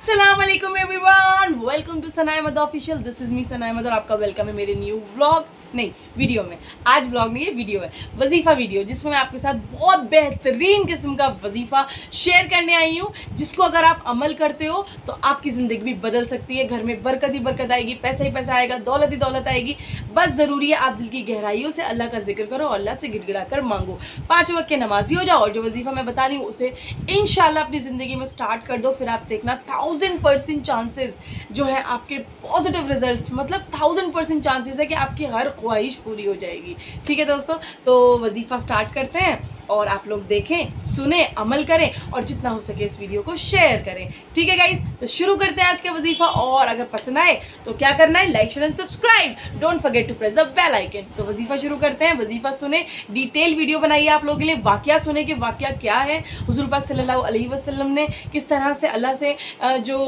अस्सलाम वालेकुम everyone, welcome to Sanaya मद official. This is me Sanaya मद और आपका वेलकम है मेरे न्यू व्लॉग नहीं वीडियो में। आज व्लॉग नहीं है, वीडियो है, वजीफ़ा वीडियो, जिसमें मैं आपके साथ बहुत बेहतरीन किस्म का वजीफ़ा शेयर करने आई हूँ, जिसको अगर आप अमल करते हो तो आपकी ज़िंदगी भी बदल सकती है। घर में बरकत ही बरकत आएगी, पैसा ही पैसा आएगा, दौलत ही दौलत आएगी। बस ज़रूरी है आप दिल की गहराइयों से अल्लाह का जिक्र करो और अल्लाह से गिड़गिड़ा कर मांगो, 5 वक्त के नमाजी हो जाओ और जो वजीफ़ा मैं बता रही हूँ उसे इंशाल्लाह अपनी ज़िंदगी में स्टार्ट कर दो। फिर आप देखना 1000% चांसेस जो है आपके पॉजिटिव रिजल्ट्स, मतलब 1000% चांसेस है कि आपकी हर ख्वाहिश पूरी हो जाएगी। ठीक है दोस्तों, तो वजीफ़ा स्टार्ट करते हैं और आप लोग देखें, सुने, अमल करें और जितना हो सके इस वीडियो को शेयर करें। ठीक है गाइज, तो शुरू करते हैं आज का वजीफ़ा। और अगर पसंद आए तो क्या करना है, like share and subscribe, don't forget to press the bell icon. तो वजीफ़ा शुरू करते हैं। वजीफ़ा सुने, डिटेल वीडियो बनाइए आप लोगों के लिए, वाक़या सुने कि वाक़या क्या है, हुज़ूर पाक सल्लल्लाहु अलैहि वसल्लम ने किस तरह से अल्लाह से जो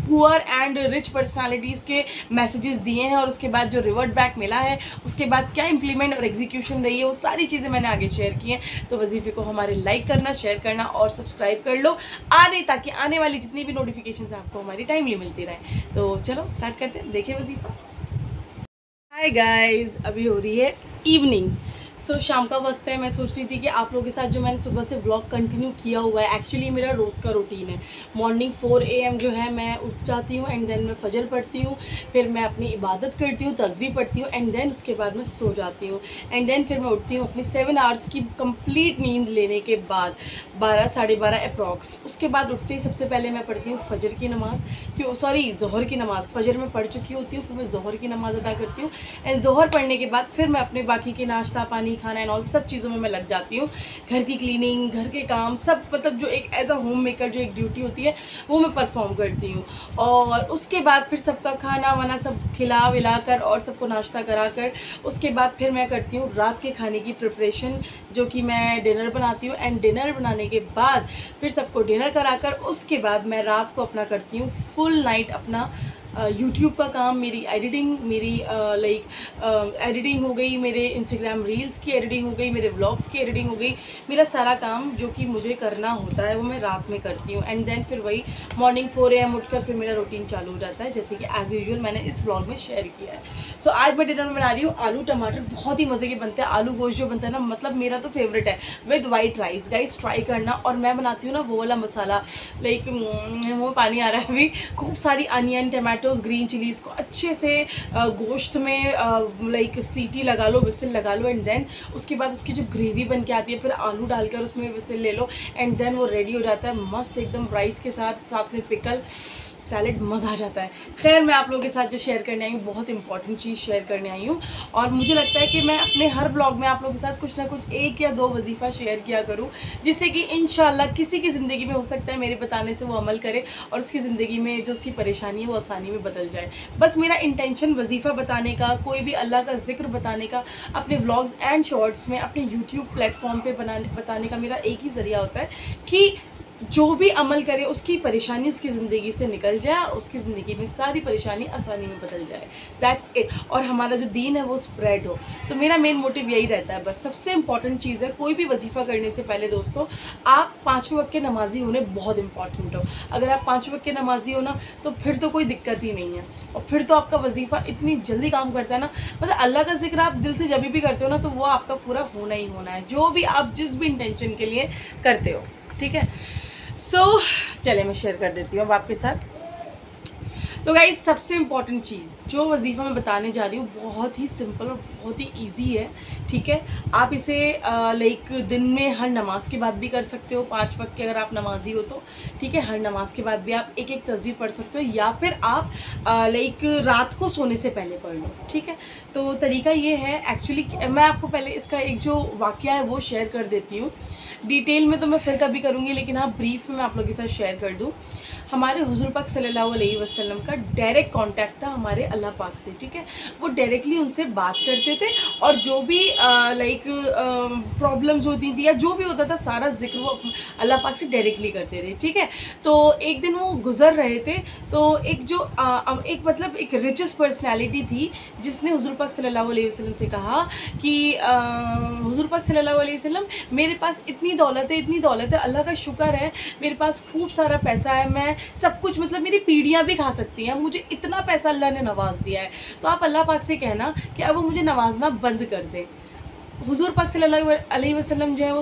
पुअर एंड रिच पर्सनालिटीज़ के मैसेजेस दिए हैं और उसके बाद जो रिवर्ट बैक मिला है, उसके बाद क्या इम्प्लीमेंट और एग्जीक्यूशन रही है, वो सारी चीज़ें मैंने आगे शेयर की हैं। तो वजीफ़े को हमारे लाइक करना, शेयर करना और सब्सक्राइब कर लो ताकि आने वाली जितनी भी नोटिफिकेशन आपको हमारी टाइमली मिलती रहे। तो चलो स्टार्ट करते हैं, देखिए वजीफ़ा। हाय गाइस, अभी हो रही है इवनिंग, शाम का वक्त है। मैं सोच रही थी कि आप लोगों के साथ जो मैंने सुबह से व्लॉग कंटिन्यू किया हुआ है, एक्चुअली मेरा रोज़ का रूटीन है। मॉर्निंग 4 AM जो है मैं उठ जाती हूँ एंड देन मैं फजर पढ़ती हूँ, फिर मैं अपनी इबादत करती हूँ, तस्बीह पढ़ती हूँ एंड देन उसके बाद मैं सो जाती हूँ एंड देन फिर मैं उठती हूँ अपनी 7 आवर्स की कंप्लीट नींद लेने के बाद 12 साढ़े 12 अप्रॉक्स। उसके बाद उठते ही सबसे पहले मैं पढ़ती हूँ फजर की नमाज़, ज़ोहर की नमाज़। फजर में पढ़ चुकी होती हूँ, फिर मैं ज़ोहर की नमाज़ अदा करती हूँ एंड ज़ोहर पढ़ने के बाद फिर मैं अपने बाकी के नाश्ता पानी, खाना एंड ऑल सब चीज़ों में मैं लग जाती हूँ। घर की क्लीनिंग, घर के काम सब, मतलब जो एक एज अ होम मेकर जो एक ड्यूटी होती है वो मैं परफॉर्म करती हूँ। और उसके बाद फिर सबका खाना वाना सब खिला विला कर और सबको नाश्ता करा कर उसके बाद फिर मैं करती हूँ रात के खाने की प्रिपरेशन, जो कि मैं डिनर बनाती हूँ एंड डिनर बनाने के बाद फिर सबको डिनर करा कर उसके बाद मैं रात को अपना करती हूँ फुल नाइट अपना यूट्यूब का काम, मेरी एडिटिंग, मेरी एडिटिंग हो गई, मेरे इंस्टाग्राम रील्स की एडिटिंग हो गई, मेरे व्लॉग्स की एडिटिंग हो गई। मेरा सारा काम जो कि मुझे करना होता है वो मैं रात में करती हूँ एंड देन फिर वही मॉर्निंग 4 AM उठकर फिर मेरा रूटीन चालू हो जाता है, जैसे कि एज़ यूजुअल मैंने इस व्लॉग में शेयर किया है। आज मैं डिनर में बना रही हूँ आलू टमाटर, बहुत ही मज़े के बनते हैं। आलू गोश्त जो बनता है ना, मतलब मेरा तो फेवरेट है, with white rice. Guys try करना। और मैं बनाती हूँ ना वो वाला मसाला, लाइक मुँह पानी आ रहा है अभी, खूब सारी अनियन, टमाटोज, ग्रीन चिलीज़ को अच्छे से गोश्त में लाइक सीटी लगा लो, विसिल लगा लो एंड देन उसके बाद उसकी जो ग्रेवी बन के आती है फिर आलू डालकर उसमें विसिल ले लो एंड देन वो रेडी हो जाता है मस्त एकदम, राइस के साथ, साथ में पिकल, सैलेड, मज़ा आ जाता है। खैर मैं आप लोगों के साथ जो शेयर करने आई हूँ, बहुत इंपॉर्टेंट चीज़ शेयर करने आई हूँ और मुझे लगता है कि मैं अपने हर ब्लॉग में आप लोगों के साथ कुछ ना कुछ 1 या 2 वजीफ़ा शेयर किया करूँ, जिससे कि इंशाल्लाह किसी की ज़िंदगी में हो सकता है मेरे बताने से वो अमल करे और उसकी ज़िंदगी में जो उसकी परेशानी है वो आसानी में बदल जाए। बस मेरा इंटेंशन वजीफ़ा बताने का, कोई भी अल्लाह का जिक्र बताने का, अपने व्लॉग्स एंड शॉर्ट्स में अपने यूट्यूब प्लेटफॉर्म पर बताने का मेरा एक ही ज़रिया होता है कि जो भी अमल करे उसकी परेशानी उसकी ज़िंदगी से निकल जाए और उसकी ज़िंदगी में सारी परेशानी आसानी में बदल जाए। That's it. और हमारा जो दीन है वो स्प्रेड हो, तो मेरा मेन मोटिव यही रहता है। बस सबसे इम्पॉर्टेंट चीज़ है, कोई भी वजीफ़ा करने से पहले दोस्तों आप 5 वक्त के नमाजी होने बहुत इंपॉर्टेंट हो। अगर आप 5 वक्त के नमाजी हो ना तो फिर तो कोई दिक्कत ही नहीं है और फिर तो आपका वजीफ़ा इतनी जल्दी काम करता है ना, मतलब अल्लाह का जिक्र आप दिल से जब भी करते हो ना तो वो आपका पूरा होना ही होना है, जो भी आप जिस भी इंटेंशन के लिए करते हो। ठीक है, चले मैं शेयर कर देती हूँ अब आपके साथ। तो गाइस सबसे इम्पॉर्टेंट चीज़ जो वजीफ़ा मैं बताने जा रही हूँ बहुत ही सिंपल और बहुत ही इजी है। ठीक है, आप इसे लाइक दिन में हर नमाज के बाद भी कर सकते हो, 5 वक्त के अगर आप नमाजी हो तो। ठीक है, हर नमाज के बाद भी आप एक एक तस्बीह पढ़ सकते हो या फिर आप लाइक रात को सोने से पहले पढ़ लो। ठीक है, तो तरीका ये है एक्चुअली, मैं आपको पहले इसका एक जो वाक़या है वो शेयर कर देती हूँ। डिटेल में तो मैं फिर कभी करूँगी, लेकिन हाँ ब्रीफ में मैं आप लोगों के साथ शेयर कर दूँ। हमारे हुज़ूर पाक सल्लल्लाहु अलैहि वसल्लम का का डायरेक्ट कांटेक्ट था हमारे अल्लाह पाक से, ठीक है। वो डायरेक्टली उनसे बात करते थे और जो भी लाइक प्रॉब्लम्स होती थी या जो भी होता था सारा जिक्र वो अल्लाह पाक से डायरेक्टली करते थे, ठीक है। तो एक दिन वो गुजर रहे थे, तो एक जो एक मतलब एक रिचेस्ट पर्सनैलिटी थी जिसने हुज़ूर पाक सल्लल्लाहु अलैहि वसल्लम से कहा कि हुज़ूर पाक सल्लल्लाहु अलैहि वसल्लम मेरे पास इतनी दौलत है, अल्लाह का शुक्र है, मेरे पास खूब सारा पैसा है, मैं सब कुछ मतलब मेरी पीढ़ियाँ भी खा सकती हैं, मुझे इतना पैसा अल्लाह ने नवाज़ दिया है, तो आप अल्लाह पाक से कहना कि अब वो मुझे नवाजना बंद कर दे। हुज़ूर पाक सल्लल्लाहु अलैहि वसल्लम जो है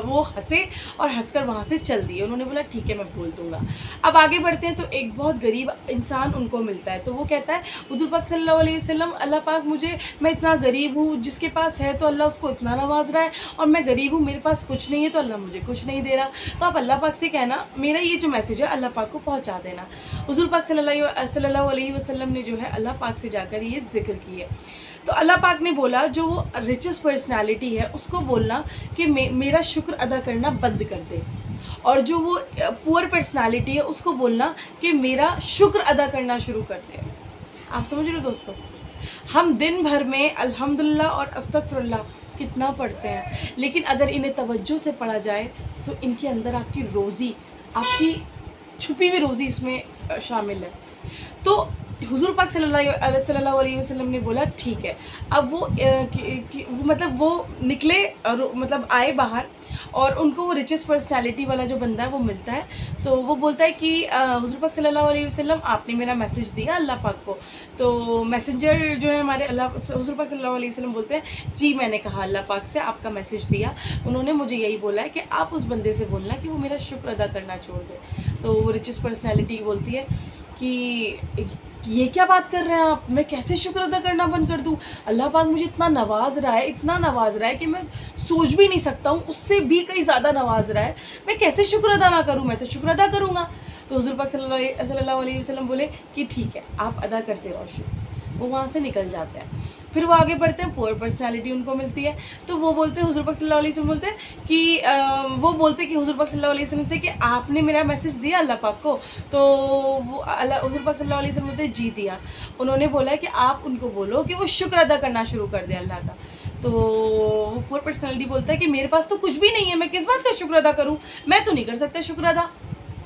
वो हंसे और हंसकर वहाँ से चल दिए। उन्होंने बोला ठीक है मैं बोल दूँगा। अब आगे बढ़ते हैं तो एक बहुत गरीब इंसान उनको मिलता है, तो वो कहता है हुज़ूर पाक सल्लल्लाहु अलैहि वसल्लम अल्लाह पाक मैं इतना गरीब हूँ, जिसके पास है तो अल्लाह उसको इतना नवाज रहा है और मैं गरीब हूँ, मेरे पास कुछ नहीं है तो अल्लाह मुझे कुछ नहीं दे रहा। तो आप अल्लाह पाक से कहना मेरा ये जो मैसेज है अल्लाह पाक को पहुँचा देना। हुज़ूर पाक सल्लल्लाहु अलैहि वसल्लम ने जो है अल्लाह पाक से जाकर ये जिक्र की है। तो अल्लाह पाक ने बोला जो वो रिचेस्ट पर्सनालिटी है उसको बोलना कि मेरा शुक्र अदा करना बंद कर दे, और जो वो पुअर पर्सनालिटी है उसको बोलना कि मेरा शुक्र अदा करना शुरू कर दे। आप समझ रहे हो दोस्तों, हम दिन भर में अल्हम्दुलिल्लाह और अस्तगफिरुल्लाह कितना पढ़ते हैं, लेकिन अगर इन्हें तवज्जो से पढ़ा जाए तो इनके अंदर आपकी रोज़ी, आपकी छुपी हुई रोज़ी इसमें शामिल है। तो हुज़ूर पाक सल्लल्लाहु अलैहि वसल्लम ने बोला ठीक है। अब वो मतलब वो निकले और मतलब आए बाहर, और उनको वो रिचेस्ट पर्सनैलिटी वाला जो बंदा है वो मिलता है। तो वो बोलता है कि हुज़ूर पाक सल्लल्लाहु अलैहि वसल्लम आपने मेरा मैसेज दिया अल्लाह पाक को। तो मैसेंजर जो है हमारे हुज़ूर पाक सल्लल्लाहु अलैहि वसल्लम बोलते हैं जी मैंने कहा अल्लाह पाक से आपका मैसेज दिया, उन्होंने मुझे यही बोला है कि आप उस बंदे से बोलना कि वो मेरा शुक्र अदा करना छोड़ दे। तो वो रिचेस्ट पर्सनैलिटी बोलती है कि ये क्या बात कर रहे हैं आप, मैं कैसे शुक्र अदा करना बंद कर दूँ? अल्लाह पाक मुझे इतना नवाज़ रहा है कि मैं सोच भी नहीं सकता हूँ, उससे भी कहीं ज़्यादा नवाज़ रहा है, मैं कैसे शुक्र अदा ना करूँ? मैं तो शुक्र अदा करूँगा। तो हुज़ूर पाक सल्लल्लाहु अलैहि वसल्लम बोले कि ठीक है आप अदा करते रहो शुक्र। वो वहाँ से निकल जाते हैं। फिर वो आगे बढ़ते हैं, पुअर पर्सनैलिटी उनको मिलती है, तो वो बोलते हैं हुज़ूर पाक सल्लल्लाहु अलैहि वसल्लम बोलते हैं कि वो बोलते हैं कि हुज़ूर पाक सल्लल्लाहु अलैहि वसल्लम से कि आपने मेरा मैसेज दिया अल्लाह पाक को। तो वो हुज़ूर पाक सल्लल्लाहु अलैहि वसल्लम बोलते हैं जी दिया। उन्होंने बोला है कि आप उनको बोलो कि वो शुक्र अदा करना शुरू कर दे अल्लाह का। तो वो पुअर पर्सनैलिटी बोलता है कि मेरे पास तो कुछ भी नहीं है, मैं किस बात का शुक्र अदा करूँ, मैं तो नहीं कर सकता शुक्र अदा।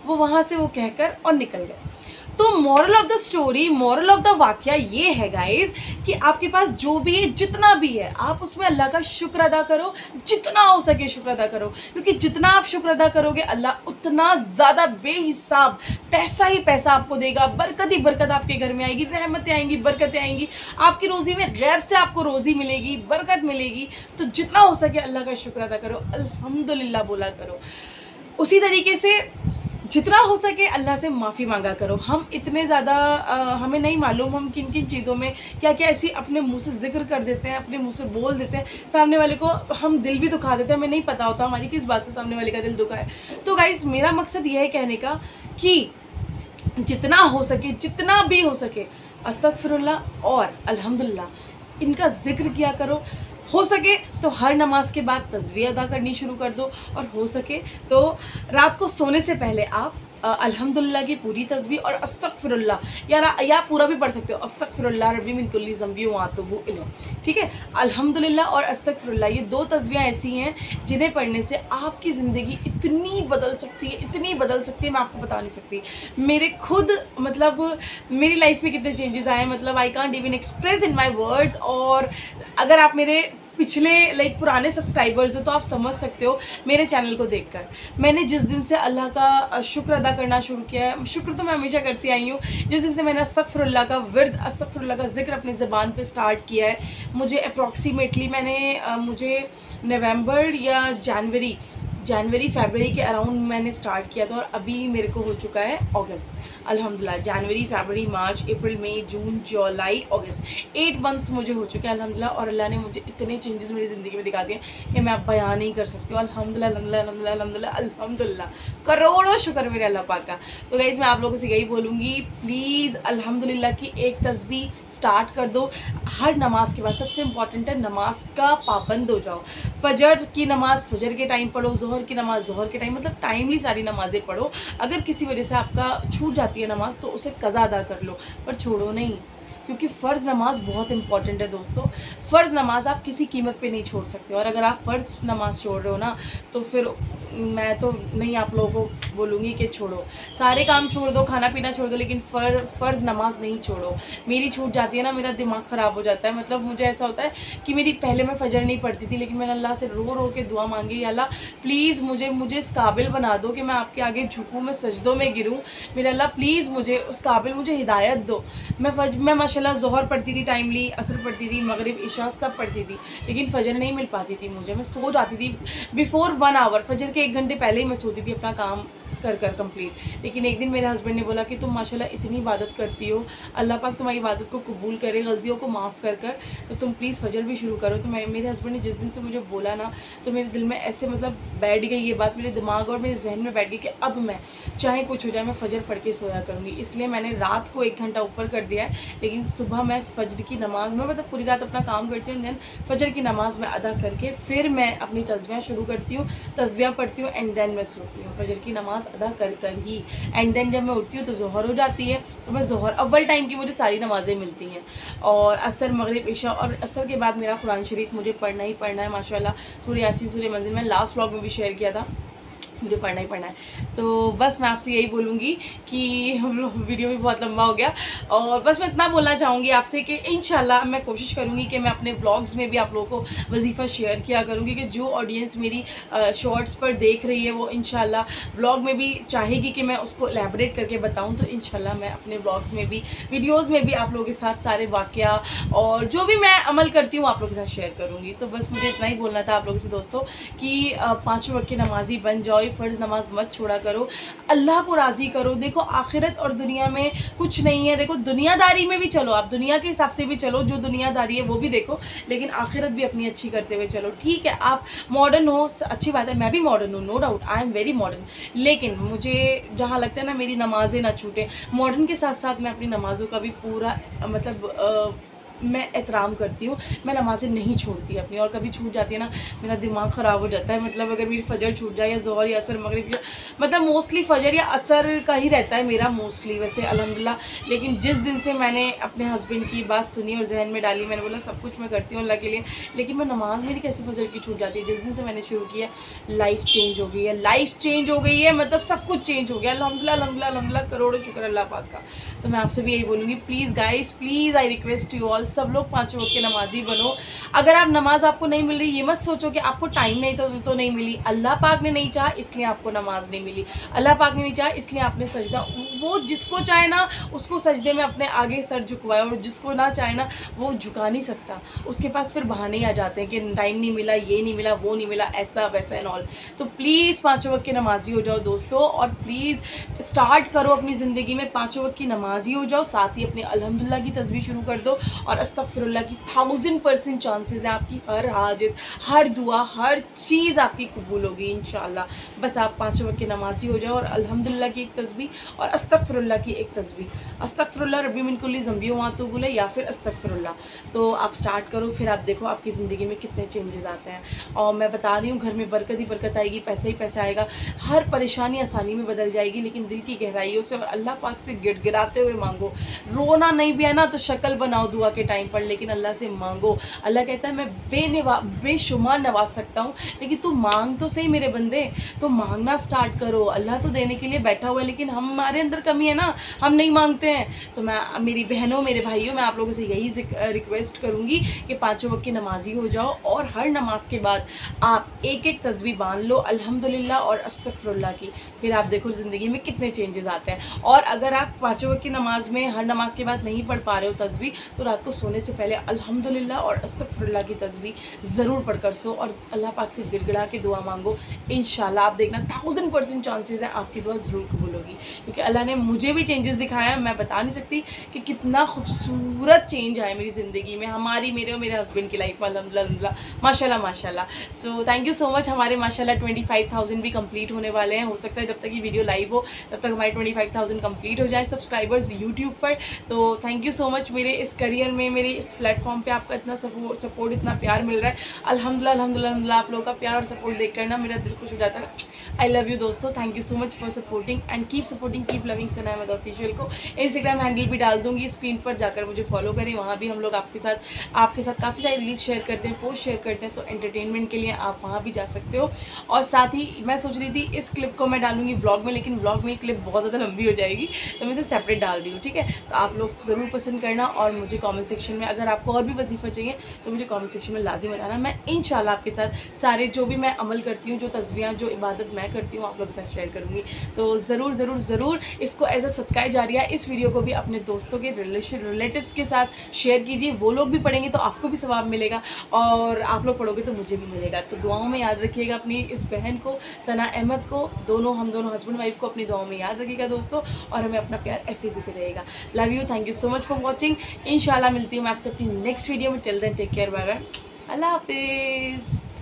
वो वहाँ से वो कहकर और निकल गए। तो moral of the story, moral of the वाक़या ये है गाइज़ कि आपके पास जो भी है, जितना भी है, आप उसमें अल्लाह का शुक्र अदा करो, जितना हो सके शुक्र अदा करो, क्योंकि जितना आप शुक्र अदा करोगे अल्लाह उतना ज़्यादा बेहिसाब पैसा ही पैसा आपको देगा। बरकत ही बरकत आपके घर में आएगी, रहमतें आएंगी, बरकतें आएंगी, आपकी रोज़ी में गैब से आपको रोज़ी मिलेगी, बरकत मिलेगी। तो जितना हो सके अल्लाह का शुक्र अदा करो, अल्हम्दुलिल्लाह बोला करो। उसी तरीके से जितना हो सके अल्लाह से माफ़ी मांगा करो। हम इतने ज़्यादा हमें नहीं मालूम हम किन किन चीज़ों में क्या क्या ऐसी अपने मुंह से जिक्र कर देते हैं, अपने मुंह से बोल देते हैं, सामने वाले को हम दिल भी दुखा देते हैं, हमें नहीं पता होता हमारी किस बात से सामने वाले का दिल दुखा है। तो गाइज़ मेरा मकसद यह है कहने का कि जितना हो सके, जितना भी हो सके अस्तगफिरुल्लाह और अल्हम्दुलिल्लाह इनका ज़िक्र किया करो। हो सके तो हर नमाज के बाद तस्बीह अदा करनी शुरू कर दो, और हो सके तो रात को सोने से पहले आप अल्हम्दुलिल्लाह की पूरी तस्बीह और अस्तगफिरुल्लाह या पूरा भी पढ़ सकते हो, अस्तगफिरुल्लाह रब्बी मिन कुल्ली ज़ंबी व अतूबु इलैह। ठीक है, अल्हम्दुलिल्लाह और अस्तगफिरुल्लाह ये दो तस्बीहें ऐसी हैं जिन्हें पढ़ने से आपकी ज़िंदगी इतनी बदल सकती है, इतनी बदल सकती है, मैं आपको बता नहीं सकती। मेरे खुद मतलब मेरी लाइफ में कितने चेंजेस आए, मतलब I can't even express in my words. और अगर आप मेरे पिछले पुराने सब्सक्राइबर्स हो तो आप समझ सकते हो मेरे चैनल को देखकर मैंने जिस दिन से अल्लाह का शुक्र अदा करना शुरू किया है। शुक्र तो मैं हमेशा करती आई हूँ। जिस दिन से मैंने अस्तगफिरुल्लाह का विर्द, अस्तगफिरुल्लाह का जिक्र अपनी ज़बान पे स्टार्ट किया है, मुझे अप्रॉक्सीमेटली मुझे नवंबर या जनवरी फरवरी के अराउंड मैंने स्टार्ट किया था, और अभी मेरे को हो चुका है अगस्त। अल्हम्दुलिल्लाह जनवरी, फरवरी, मार्च, अप्रैल, मई, जून, जुलाई, अगस्त 8 मंथ्स मुझे हो चुके हैं अल्हम्दुलिल्लाह। और अल्लाह ने मुझे इतने चेंजेस मेरी ज़िंदगी में दिखा दिए कि मैं आप बयान नहीं कर सकती हूँ। अल्हम्दुलिल्लाह अल्हम्दुलिल्लाह अल्हम्दुलिल्लाह अल्हम्दुलिल्लाह, करोड़ों शुक्र मेरे अल्लाह पाक का। तो गाइज़ मैं आप लोगों से यही बोलूँगी, प्लीज़ अल्हम्दुलिल्लाह की एक तस्बीह स्टार्ट कर दो हर नमाज के बाद। सबसे इम्पॉर्टेंट है नमाज का पाबंद हो जाओ। फजर की नमाज़ फजर के टाइम पढ़ो, ज़ोहर ज़ोहर की नमाज़ ज़ोहर के टाइम, मतलब टाइमली सारी नमाज़ें पढ़ो। अगर किसी वजह से आपका छूट जाती है नमाज़ तो उसे कज़ा अदा कर लो, पर छोड़ो नहीं, क्योंकि फ़र्ज़ नमाज़ बहुत इंपॉर्टेंट है दोस्तों। फ़र्ज़ नमाज़ आप किसी कीमत पे नहीं छोड़ सकते, और अगर आप फ़र्ज़ नमाज़ छोड़ रहे हो ना तो फिर मैं तो नहीं आप लोगों को बोलूँगी कि छोड़ो, सारे काम छोड़ दो, खाना पीना छोड़ दो, लेकिन फ़र्ज़ नमाज़ नहीं छोड़ो। मेरी छूट जाती है ना, मेरा दिमाग ख़राब हो जाता है। मतलब मुझे ऐसा होता है कि मेरी पहले मैं फ़जर नहीं पढ़ती थी, लेकिन मैंने अल्लाह से रो रो के दुआ मांगी, या अल्लाह प्लीज़ मुझे इस काबिल बना दो कि मैं आपके आगे झुकूँ, मैं सजदों में गिरूँ। मेरा अल्लाह प्लीज़ मुझे उस काबिल, मुझे हिदायत दो। मैं माशाल्लाह ज़ोहर पढ़ती थी टाइमली, असर पढ़ती थी, मगरिब इशा सब पढ़ती थी, लेकिन फ़जर नहीं मिल पाती थी मुझे। मैं सो जाती थी बिफ़ोर 1 आवर, फ़जर के 1 घंटे पहले ही मैं सोती थी अपना काम कर कंप्लीट। लेकिन एक दिन मेरे हस्बैंड ने बोला कि तुम माशाल्लाह इतनी इबादत करती हो, अल्लाह पाक तुम्हारी इबादत को कबूल करे, गलतियों को माफ़ कर तो तुम प्लीज़ फ़जर भी शुरू करो। तो मेरे हस्बैंड ने जिस दिन से मुझे बोला ना, तो मेरे दिल में ऐसे मतलब बैठ गई ये बात, मेरे दिमाग और मेरे जहन में बैठ गई कि अब मैं चाहे कुछ हो जाए मैं फ़जर पढ़ के सोया करूँगी। इसलिए मैंने रात को 1 घंटा ऊपर कर दिया है, लेकिन सुबह मैं फ़जर की नमाज़ में, मतलब पूरी रात अपना काम करती हूँ, देन फ़जर की नमाज़ में अदा करके फिर मैं अपनी तस्बीह शुरू करती हूँ, तस्बीह पढ़ती हूँ, एंड देन मैं सोती हूँ फ़जर की नमाज़ अदा कर ही। एंड देन जब मैं उठती हूँ तो ज़ोहर हो जाती है, तो मैं ज़ोहर अव्वल टाइम की मुझे सारी नमाज़ें मिलती हैं, और असर, मगरिब, इशा, और असर के बाद मेरा कुरान शरीफ मुझे पढ़ना ही पढ़ना है माशाल्लाह। सूरह यासीन, सूरह मंजिल, मैं लास्ट व्लॉग में भी शेयर किया था, मुझे पढ़ना ही पढ़ना है। तो बस मैं आपसे यही बोलूँगी कि हम लोग वीडियो भी बहुत लंबा हो गया, और बस मैं इतना बोलना चाहूँगी आपसे कि इंशाल्लाह मैं कोशिश करूँगी कि मैं अपने व्लॉग्स में भी आप लोगों को वजीफ़ा शेयर किया करूँगी, कि जो ऑडियंस मेरी शॉर्ट्स पर देख रही है वो इंशाल्लाह व्लॉग में भी चाहेगी कि मैं उसको एलैबोरेट करके बताऊँ। तो इंशाल्लाह मैं अपने व्लॉग्स में भी, वीडियोज़ में भी आप लोगों के साथ सारे वाक़या और जो भी मैं अमल करती हूँ आप लोगों के साथ शेयर करूँगी। तो बस मुझे इतना ही बोलना था आप लोगों से दोस्तों कि 5 वक्त की नमाज़ी बन जाओ, फ़र्ज़ नमाज मत छोड़ा करो, अल्लाह को राज़ी करो। देखो आखिरत और दुनिया में कुछ नहीं है, देखो दुनियादारी में भी चलो, आप दुनिया के हिसाब से भी चलो, जो दुनियादारी है वो भी देखो, लेकिन आखिरत भी अपनी अच्छी करते हुए चलो। ठीक है आप मॉडर्न हो, अच्छी बात है, मैं भी मॉडर्न हूँ, no doubt, I am very modern, लेकिन मुझे जहाँ लगता है ना मेरी नमाज़ें ना छूटें, मॉडर्न के साथ साथ मैं अपनी नमाज़ों का भी पूरा मतलब मैं एहतराम करती हूँ, मैं नमाज़ें नहीं छोड़ती अपनी, और कभी छूट जाती है ना मेरा दिमाग ख़राब हो जाता है। मतलब अगर मेरी फ़जर छूट जाए, या ज़ोहर या असर मगरिब, मतलब मोस्टली फ़जर या असर का ही रहता है मेरा मोस्टली वैसे अल्हम्दुलिल्लाह। लेकिन जिस दिन से मैंने अपने हस्बैंड की बात सुनी और जहन में डाली, मैंने बोला सब कुछ मैं करती हूँ अल्लाह के लिए, लेकिन मैं नमाज़ मेरी कैसे फ़जर की छूट जाती है। जिस दिन से मैंने शुरू किया लाइफ चेंज हो गई है, लाइफ चेंज हो गई है, मतलब सब कुछ चेंज हो गया अल्हम्दुलिल्लाह अल्हम्दुलिल्लाह अल्हम्दुलिल्लाह, करोड़ों शुक्र अल्लाह पाक का। तो मैं आपसे भी यही बोलूँगी, please guys, please I request you all, सब लोग 5 वक्त के नमाजी बनो। अगर आप नमाज आपको नहीं मिल रही, ये मत सोचो कि आपको टाइम नहीं तो नहीं मिली, अल्लाह पाक ने नहीं चाहा इसलिए आपको नमाज नहीं मिली, अल्लाह पाक ने नहीं चाहा इसलिए आपने सजदा, वो जिसको चाहे ना उसको सजदे में अपने आगे सर झुकवाए, और जिसको ना चाहे ना वो झुका नहीं सकता, उसके पास फिर बहाने ही आ जाते हैं कि टाइम नहीं मिला, ये नहीं मिला, वो नहीं मिला, ऐसा वैसा एंड ऑल। तो प्लीज़ 5 वक्त के नमाजी हो जाओ दोस्तों, और प्लीज़ स्टार्ट करो अपनी ज़िंदगी में 5 वक्त की नमाजी हो जाओ, साथ ही अपने अल्हम्दुलिल्लाह की तस्बीह शुरू कर दो, और अस्तगफिरुल्लाह की 1000% चांसेस हैं आपकी हर हाजत, हर दुआ, हर चीज़ आपकी कबूल होगी इंशाल्लाह। बस आप 5 वक्त की नमाजी हो जाओ, और अल्हम्दुलिल्लाह की एक तस्बीह और अस्तगफिरुल्लाह की एक तस्बीह, अस्तगफिरुल्लाह रब्बी मिन कुल्ली ज़ंबी व अतूबु इलैह, या फिर अस्तगफिरुल्लाह। तो आप स्टार्ट करो, फिर आप देखो आपकी ज़िंदगी में कितने चेंजेस आते हैं। और मैं बता रही हूँ घर में बरकत ही बरकत आएगी, पैसा ही पैसा आएगा, हर परेशानी आसानी में बदल जाएगी, लेकिन दिल की गहराइयों से और अल्लाह पाक से गिड़गिड़ाते हुए मांगो। रोना नहीं भी है ना तो शक्ल बनाओ दुआ के टाइम पर, लेकिन अल्लाह से मांगो। अल्लाह कहता है मैं बेशुमार नवाज सकता हूँ, लेकिन तू मांग तो सही मेरे बंदे, तो मांगना स्टार्ट करो। अल्लाह तो देने के लिए बैठा हुआ है, लेकिन हमारे अंदर कमी है ना, हम नहीं मांगते हैं। तो मैं मेरी बहनों, मेरे भाइयों, मैं आप लोगों से यही रिक्वेस्ट करूँगी कि 5 वक्त की नमाजी हो जाओ, और हर नमाज के बाद आप एक एक तस्बीह बांध लो अल्हम्दुलिल्लाह और अस्तगफिरुल्लाह की, फिर आप देखो ज़िंदगी में कितने चेंजेस आते हैं। और अगर आप 5 वक्त की नमाज में हर नमाज के बाद नहीं पढ़ पा रहे हो तस्बीह, तो रात को सोने से पहले अल्हम्दुलिल्लाह और अस्तगफिरुल्लाह की तस्बीह ज़रूर पढ़कर सो, और अल्लाह पाक से गिड़गिड़ा के दुआ मांगो। इंशाल्लाह आप देखना 1000% चांसेस हैं आपकी दुआ ज़रूर कबूल होगी, क्योंकि अल्लाह ने मुझे भी चेंजेस दिखाया है। मैं बता नहीं सकती कि कितना खूबसूरत चेंज आया मेरी ज़िंदगी में, हमारी, मेरे और मेरे हस्बैंड की लाइफ में अल्हम्दुलिल्लाह माशाल्लाह माशाल्लाह। So thank you so much. हमारे माशाल्लाह 25,000 भी कंप्लीट होने वाले हैं, हो सकता है जब तक ये वीडियो लाइव हो तब तक हमारे 25,000 कंप्लीट हो जाए सब्सक्राइबर्स यूट्यूब पर। तो थैंक यू सो मच मेरे इस करियर में, मेरे इस प्लेटफॉर्म पे आपका इतना सपोर्ट इतना प्यार मिल रहा है। अल्हम्दुलिल्लाह अल्हम्दुलिल्लाह अल्हम्दुलिल्लाह। आप लोगों का प्यार और सपोर्ट देख कर ना मेरा दिल खुश हो जाता है। आई लव यू दोस्तों, thank you so much for supporting and keep supporting, keep loving Sana Ahmed official को। इंस्टाग्राम हैंडल भी डाल दूँगी स्क्रीन पर, जाकर मुझे फॉलो करें। वहाँ भी हम लोग आपके साथ काफ़ी सारी रील्स शेयर करते हैं, पोस्ट शेयर करते हैं, तो एंटरटेनमेंट के लिए आप वहाँ भी जा सकते हो। और साथ ही मैं सोच रही थी इस क्लिप को मैं डालूंगी ब्लॉग में, लेकिन ब्लॉग में क्लिप बहुत ज़्यादा लंबी हो जाएगी, तो मैं इसे सेपरेट डाल रही हूँ, ठीक है। तो आप लोग ज़रूर पसंद करना और मुझे कमेंट सेक्शन में अगर आपको और भी वजीफ़ा चाहिए तो मुझे कमेंट सेक्शन में लाजिम बताना। मैं इंशाल्लाह आपके साथ सारे जो भी मैं अमल करती हूँ, जो तस्वीरें, जो इबादत मैं करती हूँ, आप लोगों के साथ शेयर करूँगी। तो ज़रूर ज़रूर ज़रूर इसको एज अ सदका जारिया इस वीडियो को भी अपने दोस्तों के रिलेटिव्स के साथ शेयर कीजिए। वो लोग भी पढ़ेंगे तो आपको भी सवाब मिलेगा और आप लोग पढ़ोगे तो मुझे भी मिलेगा। तो दुआओं में याद रखिएगा अपनी इस बहन को, सना अहमद को, हम दोनों हस्बैंड वाइफ को अपनी दुआओं में याद रखिएगा दोस्तों, और हमें अपना प्यार ऐसे ही देते रहेगा। Love you, thank you so much for watching. इंशाल्लाह मिलती हूँ मैं आपसे अपनी नेक्स्ट वीडियो में। Till then take care, bye bye, Allah हाफिज़।